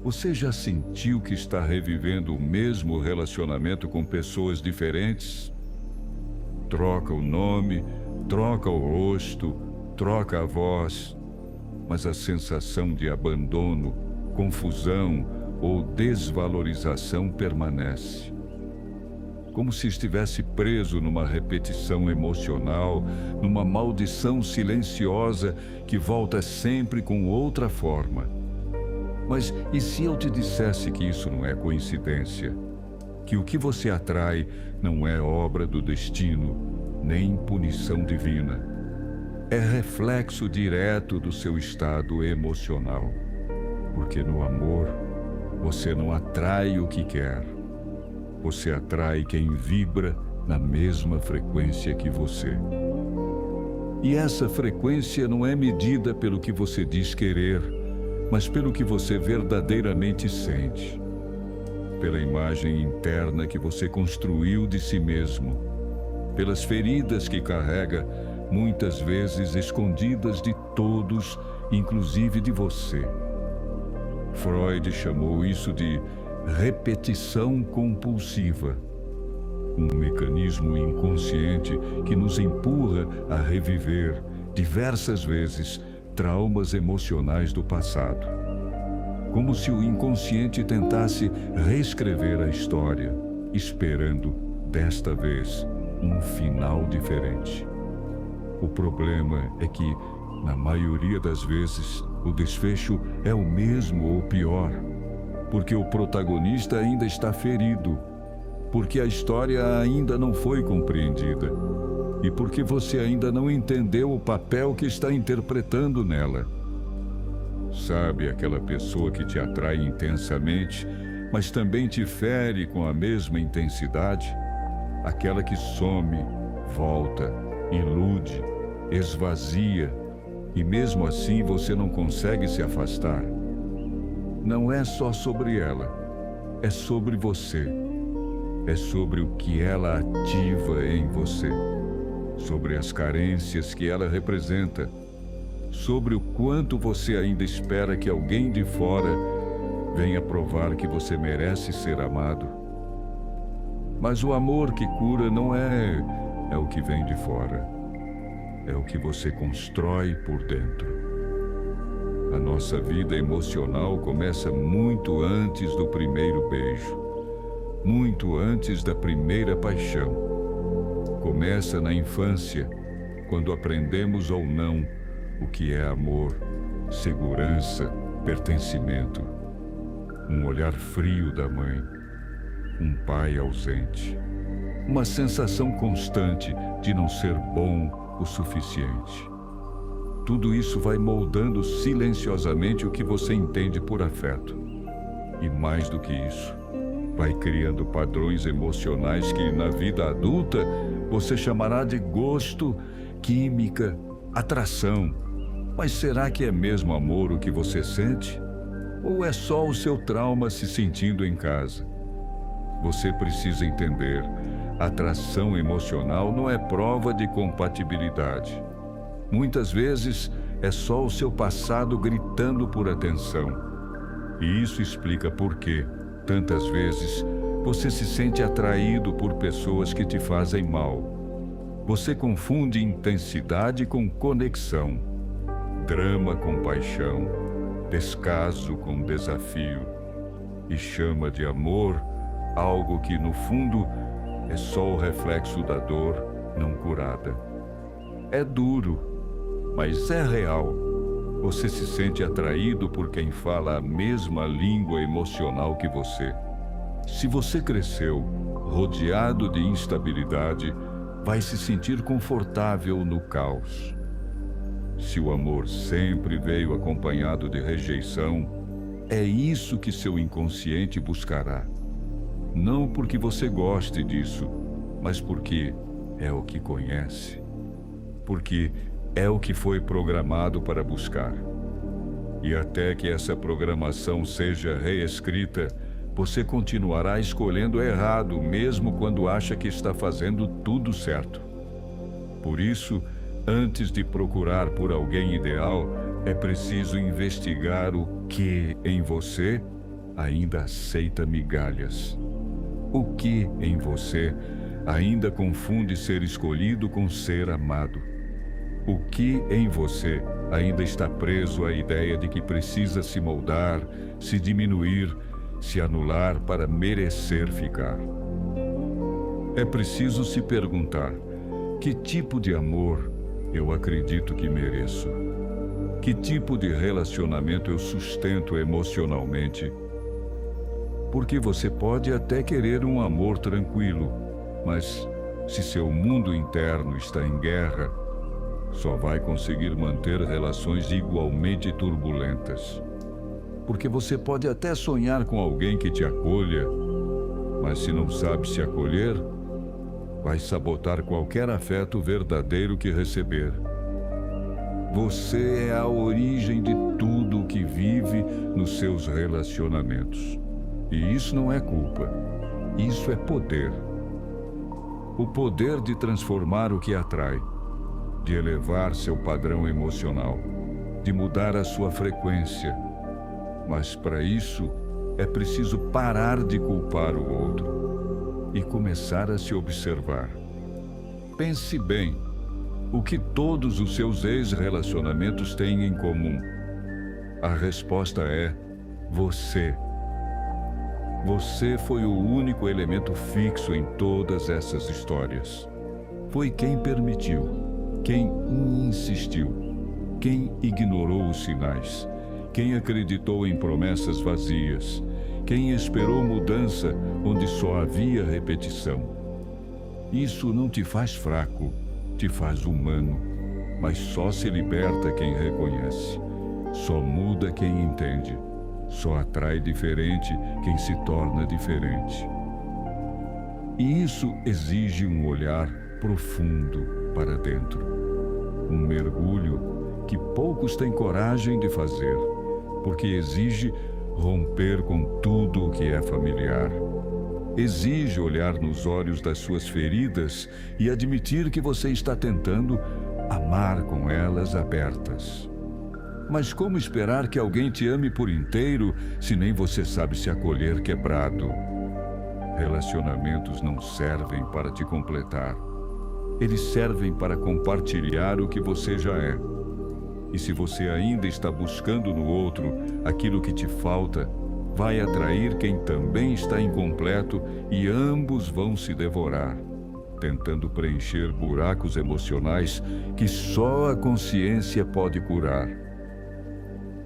Você já sentiu que está revivendo o mesmo relacionamento com pessoas diferentes? Troca o nome, troca o rosto, troca a voz, mas a sensação de abandono, confusão ou desvalorização permanece. Como se estivesse preso numa repetição emocional, numa maldição silenciosa que volta sempre com outra forma. Mas e se eu te dissesse que isso não é coincidência? Que o que você atrai não é obra do destino, nem punição divina. É reflexo direto do seu estado emocional. Porque no amor, você não atrai o que quer. Você atrai quem vibra na mesma frequência que você. E essa frequência não é medida pelo que você diz querer, mas pelo que você verdadeiramente sente. Pela imagem interna que você construiu de si mesmo. Pelas feridas que carrega, muitas vezes escondidas de todos, inclusive de você. Freud chamou isso de repetição compulsiva, um mecanismo inconsciente que nos empurra a reviver, diversas vezes, traumas emocionais do passado. Como se o inconsciente tentasse reescrever a história, esperando, desta vez, um final diferente. O problema é que, na maioria das vezes, o desfecho é o mesmo ou pior, porque o protagonista ainda está ferido, porque a história ainda não foi compreendida e porque você ainda não entendeu o papel que está interpretando nela. Sabe aquela pessoa que te atrai intensamente, mas também te fere com a mesma intensidade? Aquela que some, volta, ilude, esvazia, e mesmo assim você não consegue se afastar. Não é só sobre ela, é sobre você. É sobre o que ela ativa em você, sobre as carências que ela representa, sobre o quanto você ainda espera que alguém de fora venha provar que você merece ser amado. Mas o amor que cura não é o que vem de fora, é o que você constrói por dentro. A nossa vida emocional começa muito antes do primeiro beijo, muito antes da primeira paixão. Começa na infância, quando aprendemos ou não o que é amor, segurança, pertencimento. Um olhar frio da mãe, um pai ausente. Uma sensação constante de não ser bom o suficiente. Tudo isso vai moldando silenciosamente o que você entende por afeto. E mais do que isso, vai criando padrões emocionais que, na vida adulta, você chamará de gosto, química, atração. Mas será que é mesmo amor o que você sente? Ou é só o seu trauma se sentindo em casa? Você precisa entender, atração emocional não é prova de compatibilidade. Muitas vezes é só o seu passado gritando por atenção. E isso explica por que, tantas vezes, você se sente atraído por pessoas que te fazem mal. Você confunde intensidade com conexão, drama com paixão, descaso com desafio, e chama de amor algo que, no fundo, é só o reflexo da dor não curada. É duro, mas é real. Você se sente atraído por quem fala a mesma língua emocional que você. Se você cresceu rodeado de instabilidade, vai se sentir confortável no caos. Se o amor sempre veio acompanhado de rejeição, é isso que seu inconsciente buscará. Não porque você goste disso, mas porque é o que conhece. Porque é o que foi programado para buscar. E até que essa programação seja reescrita, você continuará escolhendo errado, mesmo quando acha que está fazendo tudo certo. Por isso, antes de procurar por alguém ideal, é preciso investigar o que em você ainda aceita migalhas? O que em você ainda confunde ser escolhido com ser amado? O que em você ainda está preso à ideia de que precisa se moldar, se diminuir, se anular para merecer ficar? É preciso se perguntar: que tipo de amor eu acredito que mereço? Que tipo de relacionamento eu sustento emocionalmente? Porque você pode até querer um amor tranquilo, mas se seu mundo interno está em guerra, só vai conseguir manter relações igualmente turbulentas. Porque você pode até sonhar com alguém que te acolha, mas se não sabe se acolher, vai sabotar qualquer afeto verdadeiro que receber. Você é a origem de tudo o que vive nos seus relacionamentos. E isso não é culpa, isso é poder. O poder de transformar o que atrai, de elevar seu padrão emocional, de mudar a sua frequência. Mas para isso é preciso parar de culpar o outro e começar a se observar. Pense bem, o que todos os seus ex-relacionamentos têm em comum? A resposta é você. Você foi o único elemento fixo em todas essas histórias. Foi quem permitiu, quem insistiu, quem ignorou os sinais, quem acreditou em promessas vazias, quem esperou mudança onde só havia repetição. Isso não te faz fraco, te faz humano, mas só se liberta quem reconhece. Só muda quem entende. Só atrai diferente quem se torna diferente. E isso exige um olhar profundo para dentro. Um mergulho que poucos têm coragem de fazer, porque exige romper com tudo o que é familiar. Exige olhar nos olhos das suas feridas e admitir que você está tentando amar com elas abertas. Mas como esperar que alguém te ame por inteiro se nem você sabe se acolher quebrado? Relacionamentos não servem para te completar. Eles servem para compartilhar o que você já é. E se você ainda está buscando no outro aquilo que te falta, vai atrair quem também está incompleto e ambos vão se devorar, tentando preencher buracos emocionais que só a consciência pode curar.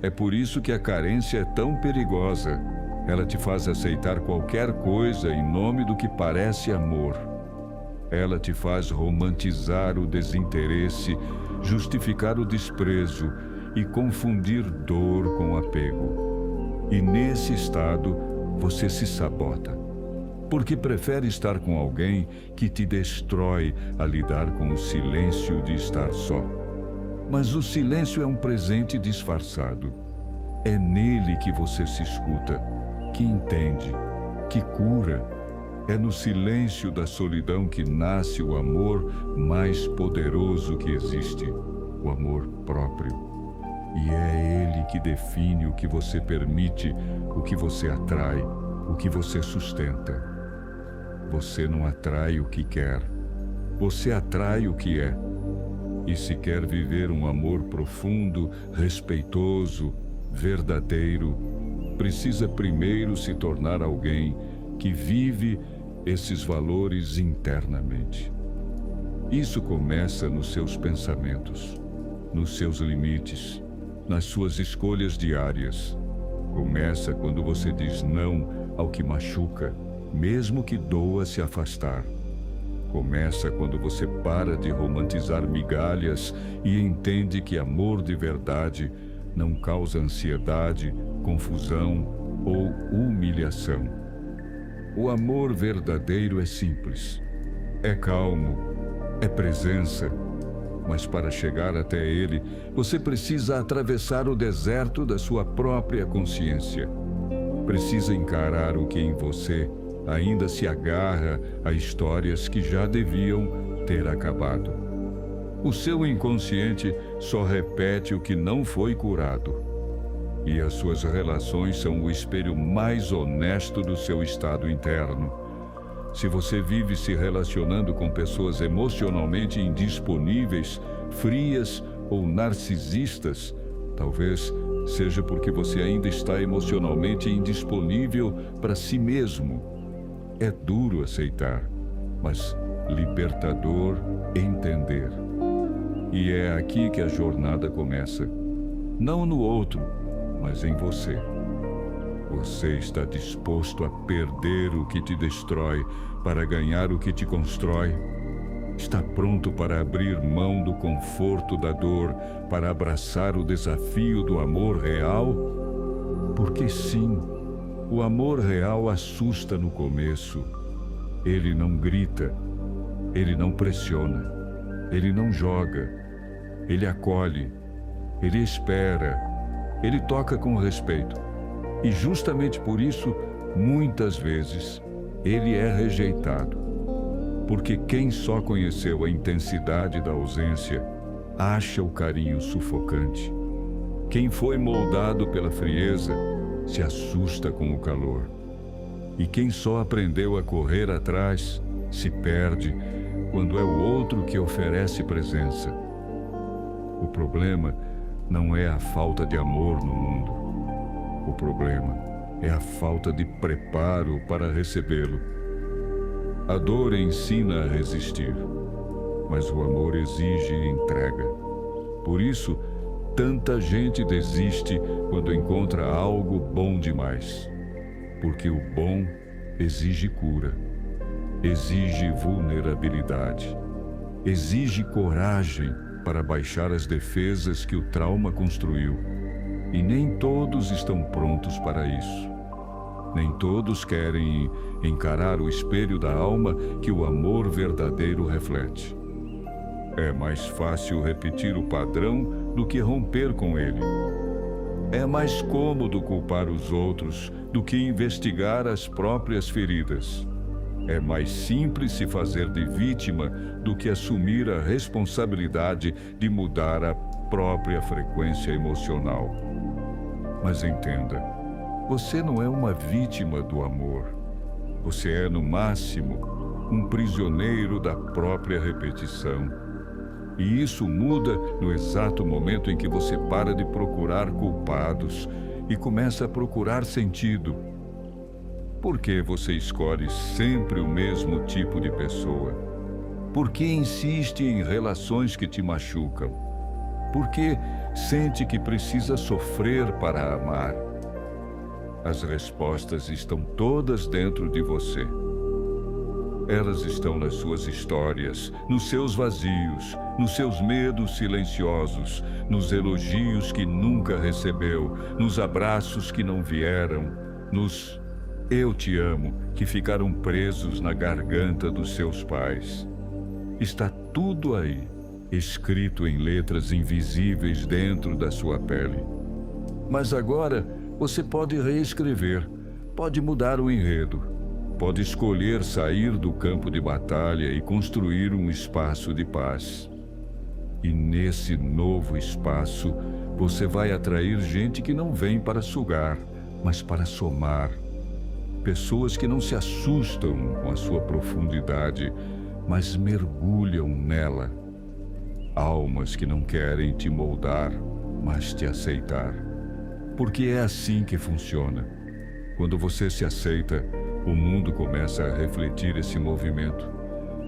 É por isso que a carência é tão perigosa. Ela te faz aceitar qualquer coisa em nome do que parece amor. Ela te faz romantizar o desinteresse, justificar o desprezo e confundir dor com apego. E nesse estado, você se sabota, porque prefere estar com alguém que te destrói a lidar com o silêncio de estar só. Mas o silêncio é um presente disfarçado. É nele que você se escuta, que entende, que cura. É no silêncio da solidão que nasce o amor mais poderoso que existe, o amor próprio. E é ele que define o que você permite, o que você atrai, o que você sustenta. Você não atrai o que quer, você atrai o que é. E se quer viver um amor profundo, respeitoso, verdadeiro, precisa primeiro se tornar alguém que vive esses valores internamente. Isso começa nos seus pensamentos, nos seus limites, nas suas escolhas diárias. Começa quando você diz não ao que machuca, mesmo que doa se afastar. Começa quando você para de romantizar migalhas e entende que amor de verdade não causa ansiedade, confusão ou humilhação. O amor verdadeiro é simples, é calmo, é presença, mas para chegar até ele, você precisa atravessar o deserto da sua própria consciência. Precisa encarar o que em você ainda se agarra a histórias que já deviam ter acabado. O seu inconsciente só repete o que não foi curado. E as suas relações são o espelho mais honesto do seu estado interno. Se você vive se relacionando com pessoas emocionalmente indisponíveis, frias ou narcisistas, talvez seja porque você ainda está emocionalmente indisponível para si mesmo. É duro aceitar, mas libertador entender. E é aqui que a jornada começa. Não no outro, mas em você. Você está disposto a perder o que te destrói para ganhar o que te constrói? Está pronto para abrir mão do conforto da dor, para abraçar o desafio do amor real? Porque sim, o amor real assusta no começo. Ele não grita, ele não pressiona, ele não joga, ele acolhe, ele espera, ele toca com respeito. E justamente por isso, muitas vezes, ele é rejeitado. Porque quem só conheceu a intensidade da ausência, acha o carinho sufocante. Quem foi moldado pela frieza, se assusta com o calor. E quem só aprendeu a correr atrás, se perde quando é o outro que oferece presença. O problema não é a falta de amor no mundo. O problema é a falta de preparo para recebê-lo. A dor ensina a resistir, mas o amor exige entrega. Por isso, tanta gente desiste quando encontra algo bom demais. Porque o bom exige cura, exige vulnerabilidade, exige coragem para baixar as defesas que o trauma construiu. E nem todos estão prontos para isso. Nem todos querem encarar o espelho da alma que o amor verdadeiro reflete. É mais fácil repetir o padrão do que romper com ele. É mais cômodo culpar os outros do que investigar as próprias feridas. É mais simples se fazer de vítima do que assumir a responsabilidade de mudar a própria frequência emocional. Mas entenda, você não é uma vítima do amor. Você é, no máximo, um prisioneiro da própria repetição. E isso muda no exato momento em que você para de procurar culpados e começa a procurar sentido. Por que você escolhe sempre o mesmo tipo de pessoa? Por que insiste em relações que te machucam? Por que sente que precisa sofrer para amar? As respostas estão todas dentro de você. Elas estão nas suas histórias, nos seus vazios, nos seus medos silenciosos, nos elogios que nunca recebeu, nos abraços que não vieram, nos "eu te amo" que ficaram presos na garganta dos seus pais. Está tudo aí, escrito em letras invisíveis dentro da sua pele. Mas agora você pode reescrever, pode mudar o enredo, pode escolher sair do campo de batalha e construir um espaço de paz. E nesse novo espaço, você vai atrair gente que não vem para sugar, mas para somar. Pessoas que não se assustam com a sua profundidade, mas mergulham nela. Almas que não querem te moldar, mas te aceitar. Porque é assim que funciona. Quando você se aceita, o mundo começa a refletir esse movimento.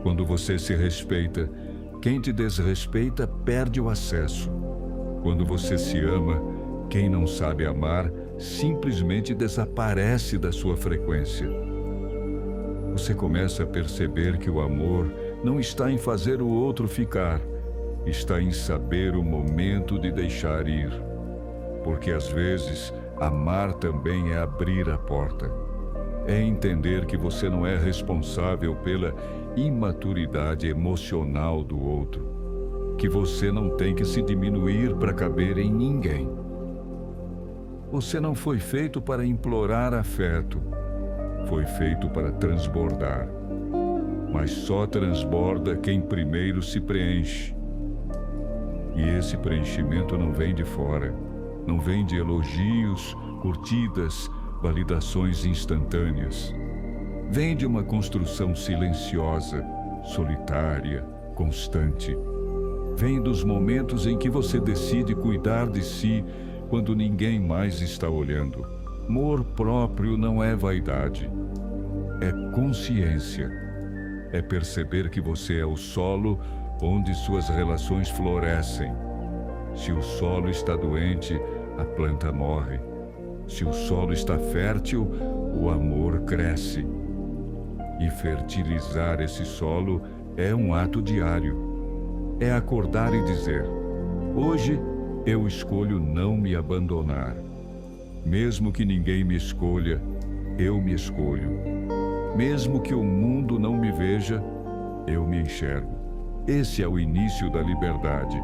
Quando você se respeita, quem te desrespeita perde o acesso. Quando você se ama, quem não sabe amar simplesmente desaparece da sua frequência. Você começa a perceber que o amor não está em fazer o outro ficar, está em saber o momento de deixar ir. Porque às vezes, amar também é abrir a porta. É entender que você não é responsável pela imaturidade emocional do outro. Que você não tem que se diminuir para caber em ninguém. Você não foi feito para implorar afeto. Foi feito para transbordar. Mas só transborda quem primeiro se preenche. E esse preenchimento não vem de fora. Não vem de elogios, curtidas, validações instantâneas. Vem de uma construção silenciosa, solitária, constante. Vem dos momentos em que você decide cuidar de si quando ninguém mais está olhando. Amor próprio não é vaidade, é consciência. É perceber que você é o solo onde suas relações florescem. Se o solo está doente, a planta morre. Se o solo está fértil, o amor cresce. E fertilizar esse solo é um ato diário. É acordar e dizer: hoje eu escolho não me abandonar. Mesmo que ninguém me escolha, eu me escolho. Mesmo que o mundo não me veja, eu me enxergo. Esse é o início da liberdade.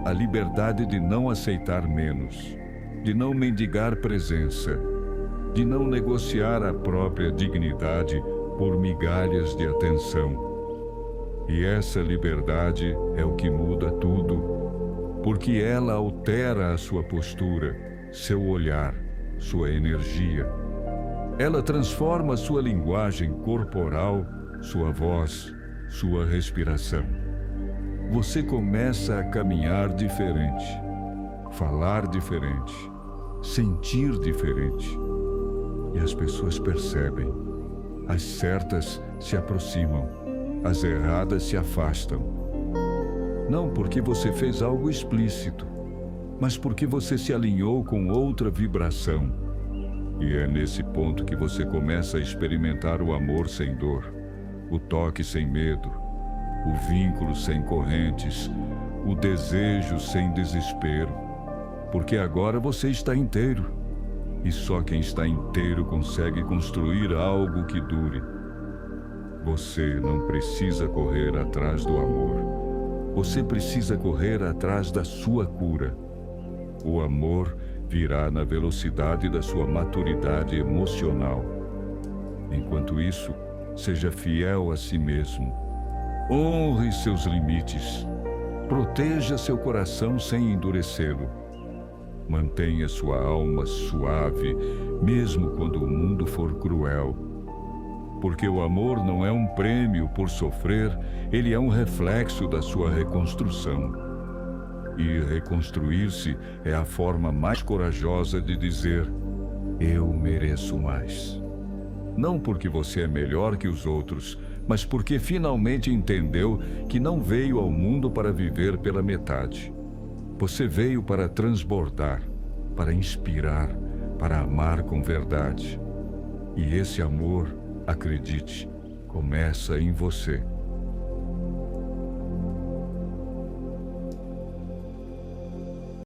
A liberdade de não aceitar menos, de não mendigar presença, de não negociar a própria dignidade por migalhas de atenção. E essa liberdade é o que muda tudo, porque ela altera a sua postura, seu olhar, sua energia. Ela transforma sua linguagem corporal, sua voz, sua respiração. Você começa a caminhar diferente, falar diferente, sentir diferente. E as pessoas percebem. As certas se aproximam, as erradas se afastam. Não porque você fez algo explícito, mas porque você se alinhou com outra vibração. E é nesse ponto que você começa a experimentar o amor sem dor, o toque sem medo, o vínculo sem correntes, o desejo sem desespero. Porque agora você está inteiro. E só quem está inteiro consegue construir algo que dure. Você não precisa correr atrás do amor. Você precisa correr atrás da sua cura. O amor virá na velocidade da sua maturidade emocional. Enquanto isso, seja fiel a si mesmo. Honre seus limites. Proteja seu coração sem endurecê-lo. Mantenha sua alma suave, mesmo quando o mundo for cruel. Porque o amor não é um prêmio por sofrer, ele é um reflexo da sua reconstrução. E reconstruir-se é a forma mais corajosa de dizer: eu mereço mais. Não porque você é melhor que os outros, mas porque finalmente entendeu que não veio ao mundo para viver pela metade. Você veio para transbordar, para inspirar, para amar com verdade. E esse amor, acredite, começa em você.